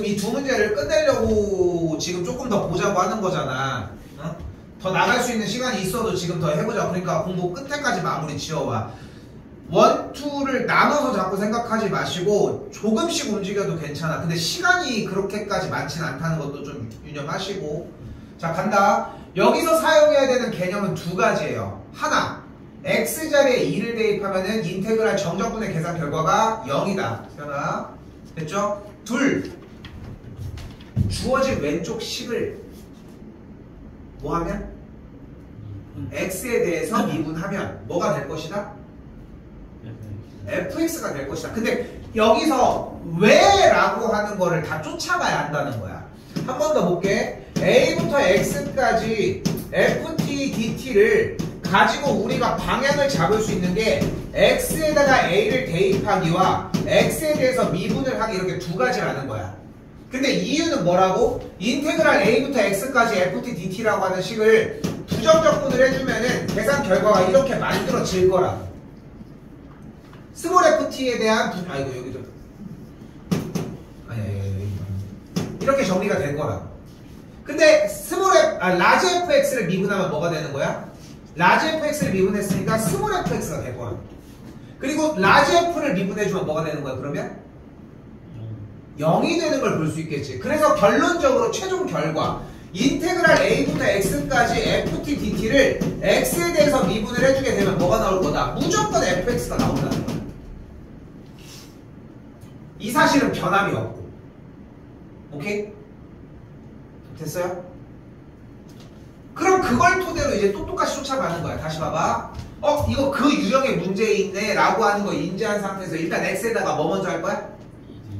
이 두 문제를 끝내려고 지금 조금 더 보자고 하는 거잖아. 어? 더 나갈 수 있는 시간이 있어도 지금 더 해보자. 그러니까 공부 끝에까지 마무리 지어와. 1, 2를 나눠서 자꾸 생각하지 마시고 조금씩 움직여도 괜찮아. 근데 시간이 그렇게까지 많진 않다는 것도 좀 유념하시고. 자 간다. 여기서 사용해야 되는 개념은 두 가지예요. 하나, x자리에 2를 대입하면은 인테그랄 정적분의 계산 결과가 0이다. 세연아 됐죠? 둘, 주어진 왼쪽 식을 뭐 하면? x에 대해서 미분하면 뭐가 될 것이다? fx가 될 것이다. 근데 여기서 왜 라고 하는 거를 다 쫓아가야 한다는 거야. 한 번 더 볼게. a부터 x까지 ft dt를 가지고 우리가 방향을 잡을 수 있는 게 x에다가 a를 대입하기와 x에 대해서 미분을 하기 이렇게 두 가지라는 거야. 근데 이유는 뭐라고? 인테그랄 a부터 x까지 ft dt라고 하는 식을 부정적분을 해주면은 계산 결과가 이렇게 만들어질 거라. 스몰 ft에 대한 아이고 여기도 아니 이렇게 정리가 될 거라. 근데 라지 fx를 미분하면 뭐가 되는 거야? 라지 fx를 미분했으니까 스몰 fx가 될 거야. 그리고 라지 f를 미분해주면 뭐가 되는 거야? 그러면 0이 되는 걸 볼 수 있겠지. 그래서 결론적으로 최종 결과 인테그랄 a부터 x까지 ft dt를 x에 대해서 미분을 해주게 되면 뭐가 나올 거다? 무조건 fx가 나온다는 거야. 이 사실은 변함이 없고. 오케이? 됐어요? 그럼 그걸 토대로 이제 또 똑같이 쫓아가는 거야. 다시 봐봐. 이거 그 유형의 문제에 있네 라고 하는 거 인지한 상태에서 일단 x에다가 뭐 먼저 할 거야?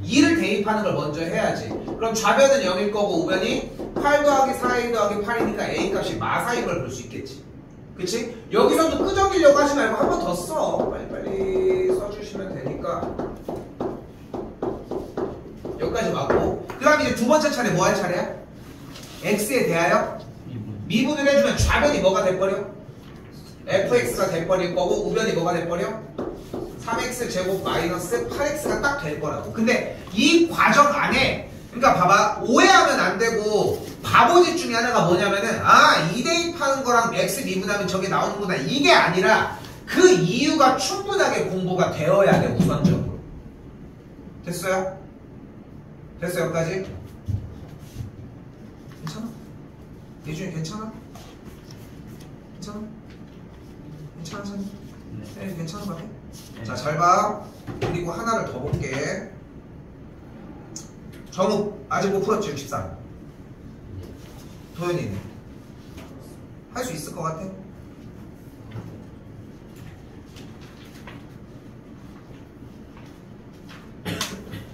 2를 대입하는 걸 먼저 해야지. 그럼 좌변은 0일 거고 우변이 8 더하기 4a 더하기 8이니까 a 값이 마사인 걸 볼 수 있겠지. 그치? 여기서도 끄적이려고 하지 말고 한 번 더 써. 빨리빨리 써주시면 되니까. 여기까지 맞고. 그 다음 이제 두 번째 차례 뭐 할 차례야? x에 대하여 미분을 해주면 좌변이 뭐가 돼버려? fx가 돼버릴 거고 우변이 뭐가 돼버려? 3x 제곱 마이너스 8x가 딱 될 거라고. 근데 이 과정 안에 그러니까 봐봐. 오해하면 안 되고 바보짓 중에 하나가 뭐냐면은 2 대입하는 거랑 x 미분하면 저게 나오는구나 이게 아니라 그 이유가 충분하게 공부가 되어야 돼. 우선적으로. 됐어요? 됐어요? 여기까지? 괜찮아? 예준이 괜찮아? 괜찮아? 괜찮아? 네, 괜찮은 거 같아? 자, 잘 봐. 그리고 하나를 더 볼게. 정우 아직 못 풀었지 63. 도현이는 할 수 있을 것 같아?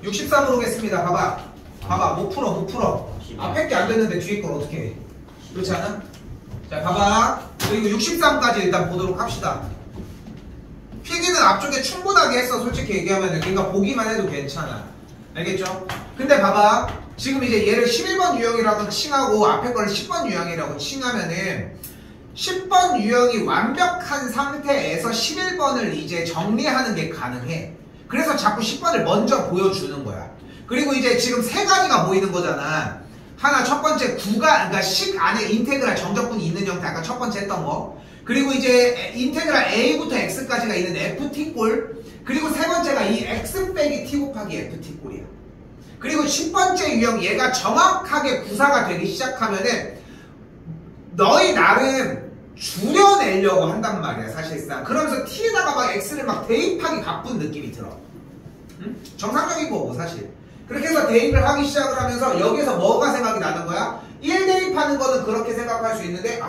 63으로 오겠습니다. 봐봐 못 풀어. 앞에 게 안 됐는데 뒤에 걸 어떻게 해? 그렇지 않아? 자 봐봐. 그리고 63까지 일단 보도록 합시다. 필기는 앞쪽에 충분하게 했어. 솔직히 얘기하면 그러니까 보기만 해도 괜찮아. 알겠죠? 근데 봐봐. 지금 이제 얘를 11번 유형이라고 칭하고 앞에 거를 10번 유형이라고 칭하면은 10번 유형이 완벽한 상태에서 11번을 이제 정리하는 게 가능해. 그래서 자꾸 10번을 먼저 보여주는 거야. 그리고 이제 지금 세 가지가 보이는 거잖아. 하나 첫 번째 그러니까 식 안에 인테그랄 정적분이 있는 형태, 아까 첫 번째 했던 거. 그리고 이제 인테그랄 a부터 x까지가 있는 ft꼴. 그리고 세 번째가 이 x 빼기 t 곱하기 ft꼴이야. 그리고 10번째 유형 얘가 정확하게 구사가 되기 시작하면은 너희 나름 줄여내려고 한단 말이야 사실상. 그러면서 t에다가 막 x를 막 대입하기 바쁜 느낌이 들어. 응? 정상적인 거고 사실. 그렇게 해서 대입을 하기 시작을 하면서 여기서 뭐가 생각이 나는 거야? 1 대입하는 거는 그렇게 생각할 수 있는데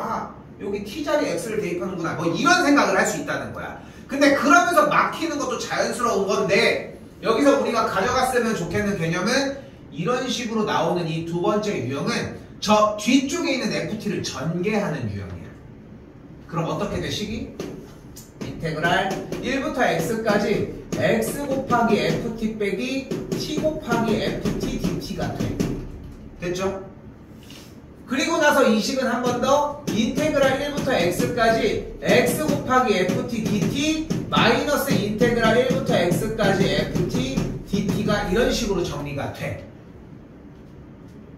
여기 t자리에 x를 대입하는구나 뭐 이런 생각을 할 수 있다는 거야. 근데 그러면서 막히는 것도 자연스러운 건데 여기서 우리가 가져갔으면 좋겠는 개념은 이런 식으로 나오는 이 두 번째 유형은 저 뒤쪽에 있는 ft를 전개하는 유형이야. 그럼 어떻게 돼 식이? 인테그랄 1부터 x까지 x 곱하기 ft 빼기 t 곱하기 ft dt가 돼. 됐죠? 그리고 나서 이 식은 한 번 더 인테그랄 1부터 x까지 x 곱하기 ft dt 마이너스 인테그랄 1부터 x까지 ft dt가 이런 식으로 정리가 돼.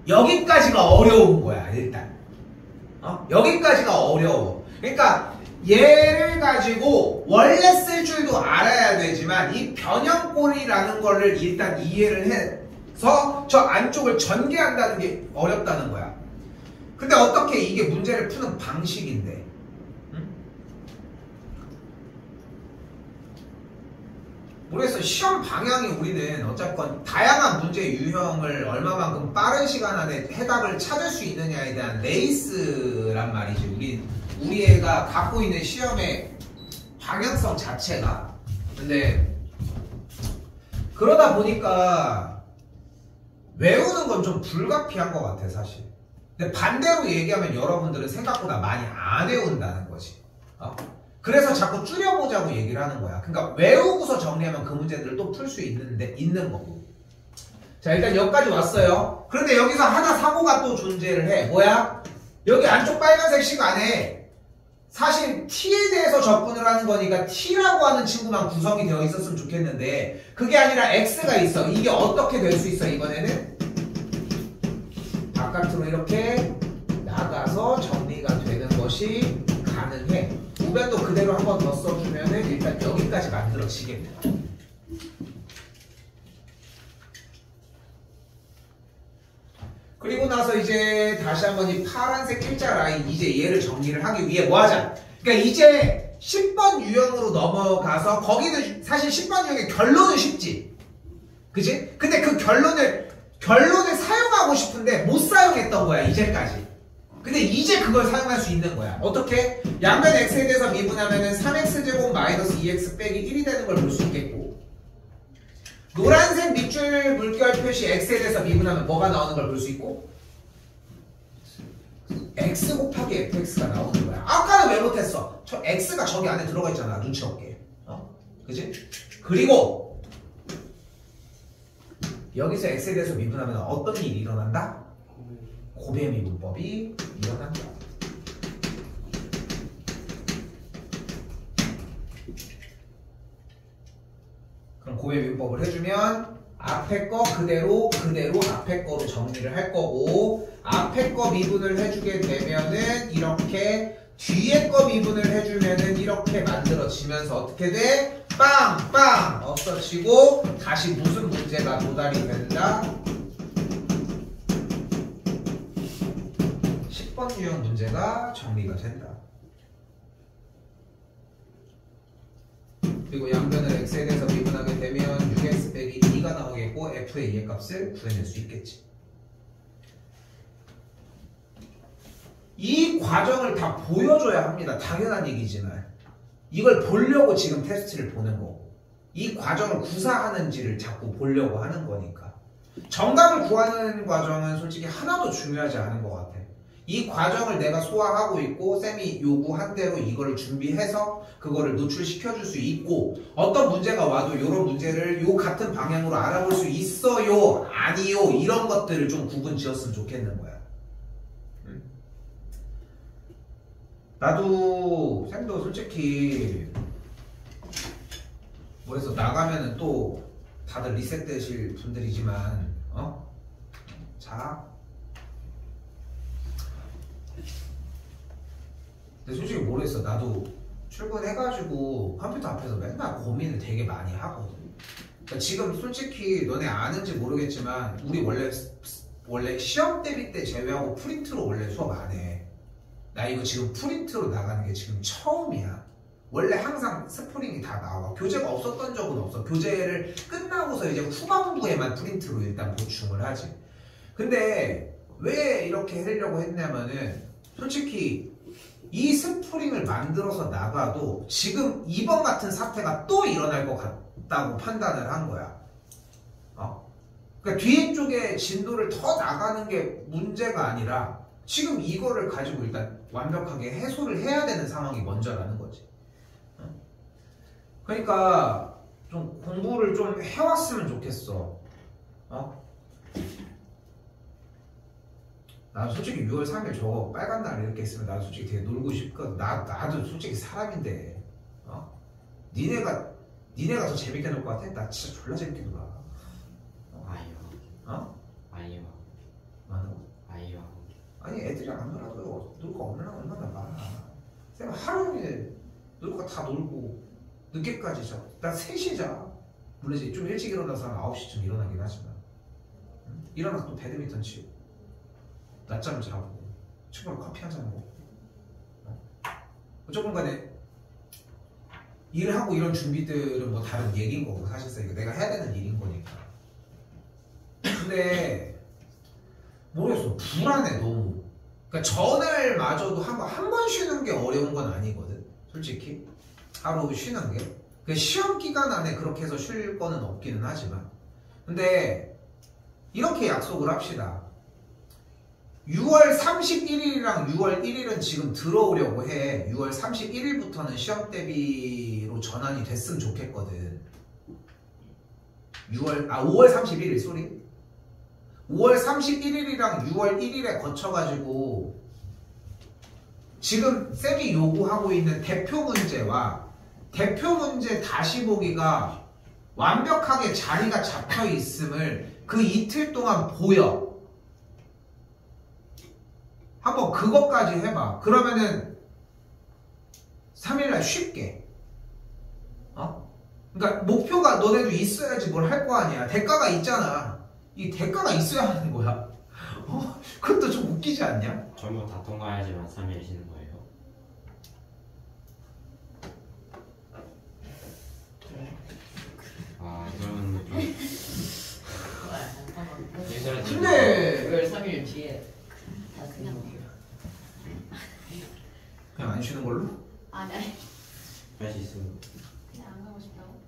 여기까지가 어려운 거야 일단. 여기까지가 어려워. 그러니까 얘를 가지고 원래 쓸 줄도 알아야 되지만 이 변형꼴이라는 거를 일단 이해를 해서 저 안쪽을 전개한다는 게 어렵다는 거야. 근데 어떻게 이게 문제를 푸는 방식인데 모르겠어. 시험 방향이 우리는 어쨌건 다양한 문제 유형을 얼마만큼 빠른 시간 안에 해답을 찾을 수 있느냐에 대한 레이스란 말이지. 우리 애가 갖고 있는 시험의 방향성 자체가. 근데 그러다 보니까 외우는 건 좀 불가피한 것 같아 사실. 근데 반대로 얘기하면 여러분들은 생각보다 많이 안 외운다는 거지. 그래서 자꾸 줄여보자고 얘기를 하는 거야. 그러니까 외우고서 정리하면 그 문제들을 또 풀 수 있는 거고. 자 일단 여기까지 왔어요. 그런데 여기서 하나 사고가 또 존재를 해. 뭐야? 여기 안쪽 빨간색 식 안에 사실 t에 대해서 접근을 하는 거니까 t라고 하는 친구만 구성이 되어 있었으면 좋겠는데 그게 아니라 x가 있어. 이게 어떻게 될 수 있어 이번에는? 바깥으로 이렇게 나가서 정리가 되는 것이 가능해. 우변도 그대로 한 번 더 써주면은 일단 여기까지 만들어지겠네요. 그리고 나서 이제 다시 한번 이 파란색 일자 라인 이제 얘를 정리를 하기 위해 뭐 하자? 그러니까 이제 10번 유형으로 넘어가서 거기는 사실 10번 유형의 결론은 쉽지. 그치? 근데 그 결론을 사용하고 싶은데 못 사용했던 거야 이제까지. 근데 이제 그걸 사용할 수 있는 거야. 어떻게? 양변 x에 대해서 미분하면은 3x제곱 마이너스 2x 빼기 1이 되는 걸 볼 수 있겠고 노란색 밑줄 물결 표시 x에 대해서 미분하면 뭐가 나오는 걸 볼 수 있고 x 곱하기 fx가 나오는 거야. 아까는 왜 못했어? 저 x가 저기 안에 들어가 있잖아. 눈치 없게. 그치? 그리고 여기서 x에 대해서 미분하면 어떤 일이 일어난다? 고배 미분법이 일어난다. 그럼 고배 미분법을 해주면 앞에 거 그대로 앞에 거로 정리를 할 거고 앞에 거 미분을 해주게 되면은 이렇게 뒤에 거 미분을 해주면은 이렇게 만들어지면서 어떻게 돼? 빵빵 없어지고 다시 무슨 문제가 도달이 된다? 10번 유형 문제가 정리가 된다. 그리고 양변을 x에 대해서 미분하게 되면 6x 빼기 2가 나오겠고 f의 2의 값을 구해낼 수 있겠지. 이 과정을 다 보여줘야 합니다. 당연한 얘기지만 이걸 보려고 지금 테스트를 보는 거고 이 과정을 구사하는지를 자꾸 보려고 하는 거니까 정답을 구하는 과정은 솔직히 하나도 중요하지 않은 것 같아. 이 과정을 내가 소화하고 있고 쌤이 요구한 대로 이거를 준비해서 그거를 노출시켜 줄 수 있고 어떤 문제가 와도 이런 문제를 요 같은 방향으로 알아볼 수 있어요 아니요 이런 것들을 좀 구분 지었으면 좋겠는 거야. 나도 쌤도 솔직히 뭐래서 나가면은 또 다들 리셋되실 분들이지만 자 근데 솔직히 모르겠어. 나도 출근해가지고 컴퓨터 앞에서 맨날 고민을 되게 많이 하거든. 그러니까 지금 솔직히 너네 아는지 모르겠지만 우리 원래 시험 대비 때 제외하고 프린트로 원래 수업 안 해. 나 이거 지금 프린트로 나가는 게 지금 처음이야. 원래 항상 스프링이 다 나와. 교재가 없었던 적은 없어. 교재를 끝나고서 이제 후반부에만 프린트로 일단 보충을 하지. 근데 왜 이렇게 하려고 했냐면은 솔직히 이 스프링을 만들어서 나가도 지금 이번 같은 사태가 또 일어날 것 같다고 판단을 한 거야. 그러니까 뒤에 쪽에 진도를 더 나가는 게 문제가 아니라 지금 이거를 가지고 일단 완벽하게 해소를 해야 되는 상황이 먼저라는 거지. 그러니까 좀 공부를 좀 해왔으면 좋겠어. 나도 솔직히 6월 3일 저거 빨간 날 이렇게 있으면 나도 솔직히 되게 놀고 싶거든. 나도 솔직히 사람인데 니네가 더 재밌게 놀 것 같아? 나 진짜 졸라 재밌게 놀아. 아이요. 뭐하는 아이요. 아니 애들이랑 안 놀아도 놀 거 얼마나 많아. 쌤 하루 종일 놀 거 다 놀고 늦게까지 자. 나 3시에 자. 물론 이제 좀 일찍 일어나서 한 9시쯤 일어나긴 하지만 일어나서 또 배드민턴 치고 낮잠 자고 친구랑 커피 한잔 먹고 어쩌건 간에 일하고 이런 준비들은 뭐 다른 얘기인 거고 사실상 이거 내가 해야 되는 일인 거니까. 근데 모르겠어. 불안해 너무. 그러니까 전날마저도 한 번 쉬는 게 어려운 건 아니거든 솔직히. 하루 쉬는 게 그 시험 기간 안에 그렇게 해서 쉴 거는 없기는 하지만 근데 이렇게 약속을 합시다. 6월 31일이랑 6월 1일은 지금 들어오려고 해. 6월 31일부터는 시험 대비로 전환이 됐으면 좋겠거든. 5월 31일 쏘리 5월 31일이랑 6월 1일에 거쳐가지고 지금 쌤이 요구하고 있는 대표 문제와 대표 문제 다시 보기가 완벽하게 자리가 잡혀 있음을 그 이틀 동안 보여. 한번 그것까지 해봐. 그러면은 3일날 쉽게. 그러니까 목표가 너네도 있어야지 뭘 할 거 아니야. 대가가 있잖아. 이 대가가 있어야 하는 거야. 그것도 좀 웃기지 않냐? 전부 다 통과해야지만 3일 쉬는 거예요. 이거는 좀 근데 6월 3일 뒤에 그냥 안 쉬는 걸로? 아니 할 수 있어요. 그냥 안 가고 싶다고.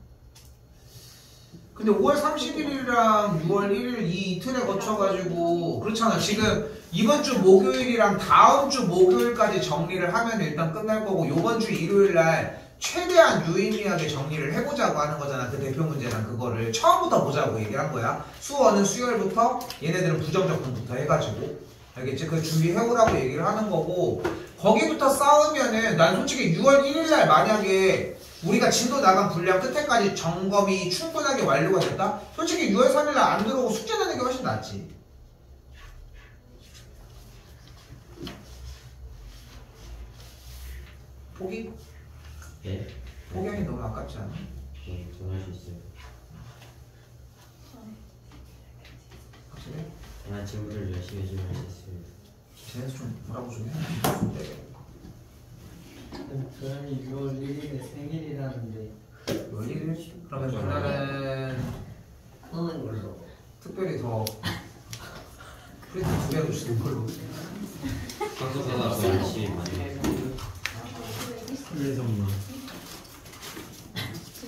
근데 5월 31일이랑 6월 1일 이 이틀에 거쳐가지고 그렇잖아. 지금 이번 주 목요일이랑 다음 주 목요일까지 정리를 하면 일단 끝날 거고 요번 주 일요일날 최대한 유의미하게 정리를 해보자고 하는 거잖아. 그 대표 문제랑 그거를 처음부터 보자고 얘기한 거야. 수어는 수요일부터 얘네들은 부정적분부터 해가지고 알겠지? 그 준비해오라고 얘기를 하는 거고 거기부터 싸우면은 난 솔직히 6월 1일날 만약에 우리가 진도 나간 분량 끝에까지 점검이 충분하게 완료가 됐다? 솔직히 6월 3일날 안 들어오고 숙제 내는 게 훨씬 낫지. 포기? 네? 포기하기 너무 아깝지 않아? 네, 저는 할 수 있어요. 확실해? 난 친구들 열심히 해주면 할 수 있어요. 쟤네서 좀 뭐라고 좀 해. 도현이 6월 1일에 생일이라는데 그러면 그날은 그거는 걸로. 특별히 더 프린트 2개로 주는 걸로. 방송사가 열심히 많이. 그래서 뭐